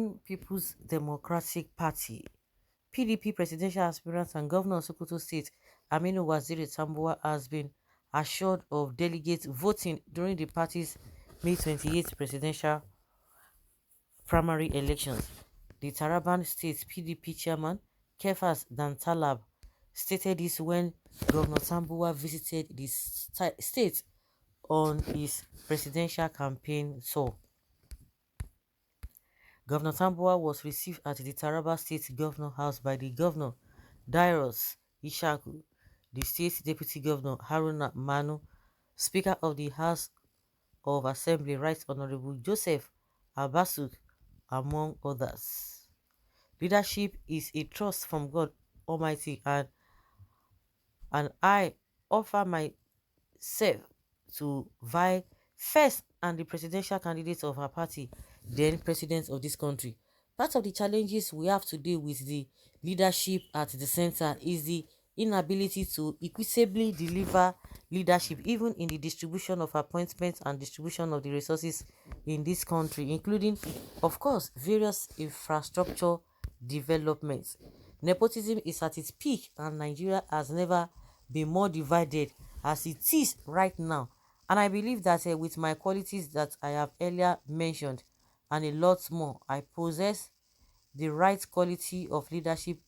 Nigerian People's Democratic Party (PDP) presidential aspirant and governor of Sokoto State Aminu Waziri Tambuwal has been assured of delegate voting during the party's May 28th presidential primary elections. The Taraban State PDP chairman Kefas Dantalab stated this when Governor Tambuwal visited the state on his presidential campaign tour. Governor Tambuwal was received at the Taraba State Governor House by the Governor Dairos Ishaku, the State Deputy Governor Haruna Manu, Speaker of the House of Assembly Right Honorable Joseph Abasuk, among others. Leadership is a trust from God Almighty, and I offer myself to vie first and the presidential candidate of our party, then president of this country. Part of the challenges we have today with the leadership at the center is the inability to equitably deliver leadership, even in the distribution of appointments and distribution of the resources in this country, including, of course, various infrastructure developments. Nepotism is at its peak, and Nigeria has never been more divided as it is right now. And I believe that with my qualities that I have earlier mentioned and a lot more, I possess the right quality of leadership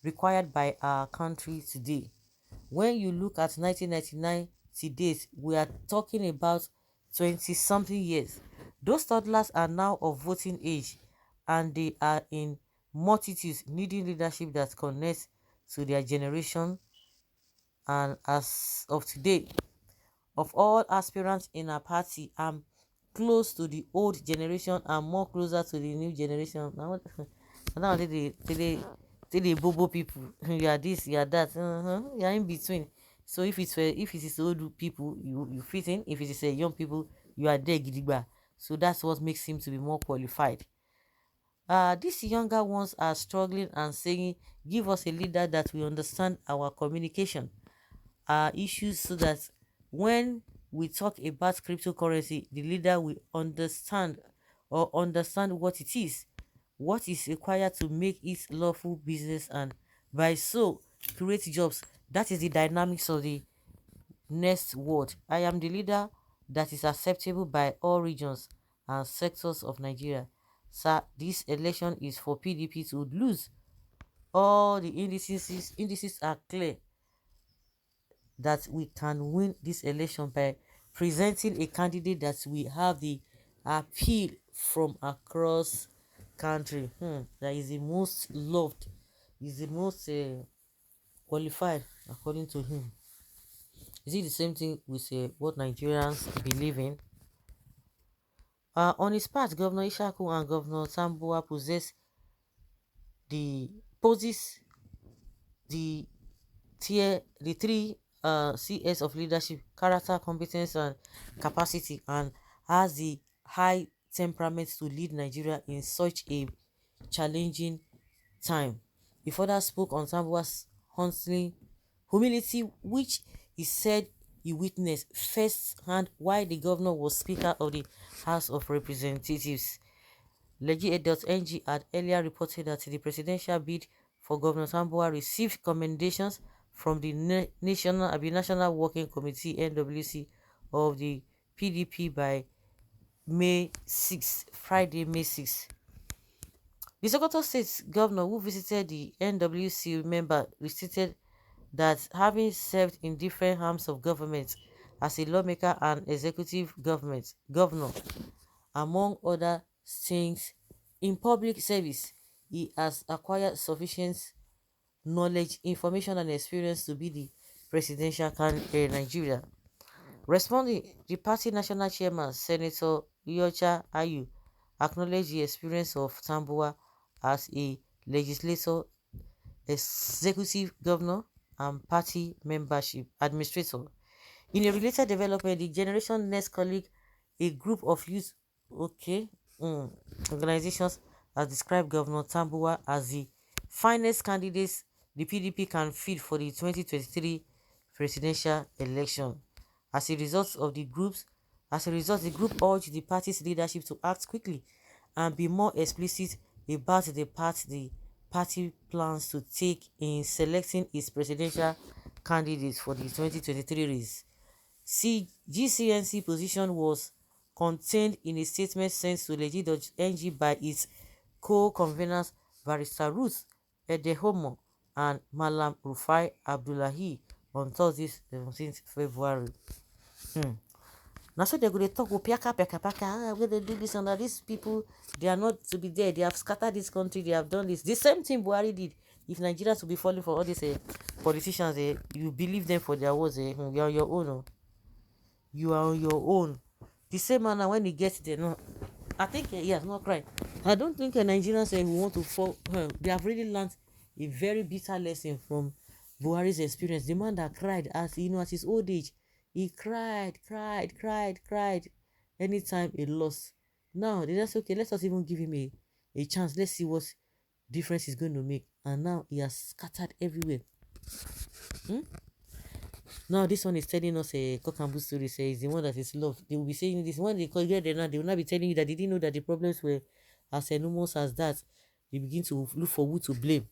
required by our country today. When you look at 1999 to date, we are talking about 20 something years. Those toddlers are now of voting age, and they are in multitudes needing leadership that connects to their generation. And as of today, of all aspirants in our party, I'm close to the old generation and more closer to the new generation. Now they bobo people. You are this, you are that. You are in between. So if it is old people, you fit in. If it is young people, you are there gidigba. So that's what makes him to be more qualified. These younger ones are struggling and saying, give us a leader that will understand our communication, our issues, so that when we talk about cryptocurrency, the leader will understand what it is, what is required to make it lawful business, and by so create jobs. That is the dynamics of the next word. I am the leader that is acceptable by all regions and sectors of Nigeria. Sir, this election is for PDP to lose. All the indices are clear that we can win this election by presenting a candidate that we have the appeal from across country, that is the most loved, is the most qualified according to him. Is it the same thing with what Nigerians believe in? On his part, Governor Ishaku and Governor Tambuwa poses the the three CS of leadership: character, competence, and capacity, and has the high temperament to lead Nigeria in such a challenging time. He further spoke on Tambuwa's hunting humility, which he said he witnessed firsthand while the governor was Speaker of the House of Representatives. Legit.ng had earlier reported that the presidential bid for Governor Tambuwal received commendations from the National Working Committee (NWC) of the PDP by May 6, Friday, May 6. The Sokoto State governor, who visited the NWC member, stated that having served in different arms of government as a lawmaker and executive governor, among other things in public service, he has acquired sufficient knowledge, information, and experience to be the presidential candidate in Nigeria. Responding, the party national chairman, Senator Yocha Ayu, acknowledged the experience of Tambuwa as a legislator, executive governor, and party membership administrator. In a related development, the Generation Next colleague, a group of youth organizations, has described Governor Tambuwa as the finest candidates the PDP can field for the 2023 presidential election. As a result, the group urged the party's leadership to act quickly and be more explicit about the party plans to take in selecting its presidential candidates for the 2023 race. GCNC position was contained in a statement sent to Legit.ng by its co-conveners Barrister Ruth Edehomo and Malam Rufai Abdullahi on Thursday, 17th February. Now so they go dey talk piaka piaka piaka, we're gonna do this and that. These people, they are not to be there. They have scattered this country. They have done this. The same thing Buhari did. If Nigerians will be falling for all these politicians, you believe them for their words. You are on your own. Oh. You are on your own. The same man when he gets there, no, I think he has not cried. I don't think Nigerians who want to fall. They have really learned a very bitter lesson from Buhari's experience. The man that cried at at his old age, he cried anytime he lost. Now they just okay, let's not even give him a chance. Let's see what difference he's going to make. And now he has scattered everywhere. Now this one is telling us a cock and bull story. Says the one that is loved. They will be saying this when they get there now. They will not be telling you that they didn't know that the problems were as enormous as that. They begin to look for who to blame.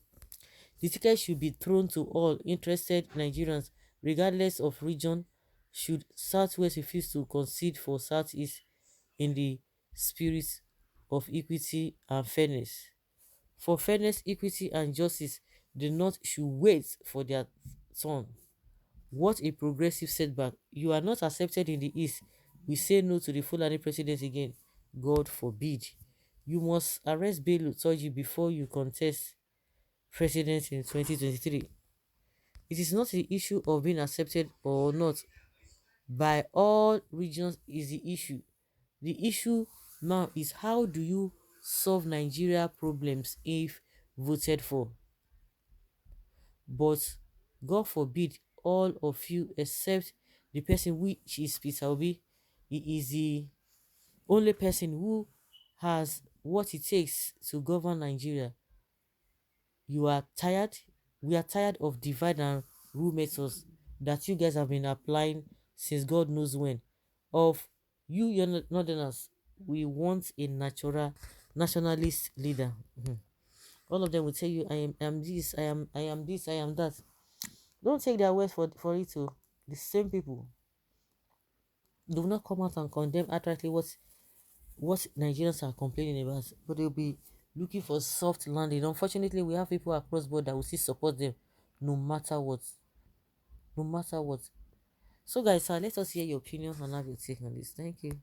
The ticket should be thrown to all interested Nigerians, regardless of region. Should Southwest refuse to concede for Southeast in the spirit of equity and fairness? For fairness, equity, and justice, the North should wait for their turn. What a progressive setback. You are not accepted in the East. We say no to the Fulani president again. God forbid. You must arrest Bello Turji before you contest president in 2023. It is not the issue of being accepted or not by all regions is the issue. The issue now is how do you solve Nigeria problems if voted for? But God forbid all of you except the person which is Peter Obi. He is the only person who has what it takes to govern Nigeria. You are tired. We are tired of divide and rule methods that you guys have been applying since God knows when. Of you, your northerners, we want a natural nationalist leader. All of them will tell you, I am this, I am this, I am that. Don't take their words for it to the same people. They will not come out and condemn outrightly what Nigerians are complaining about, but they'll be looking for soft landing. Unfortunately, we have people across board that will still support them no matter what. No matter what. So guys, let us hear your opinion and have your take on this. Thank you.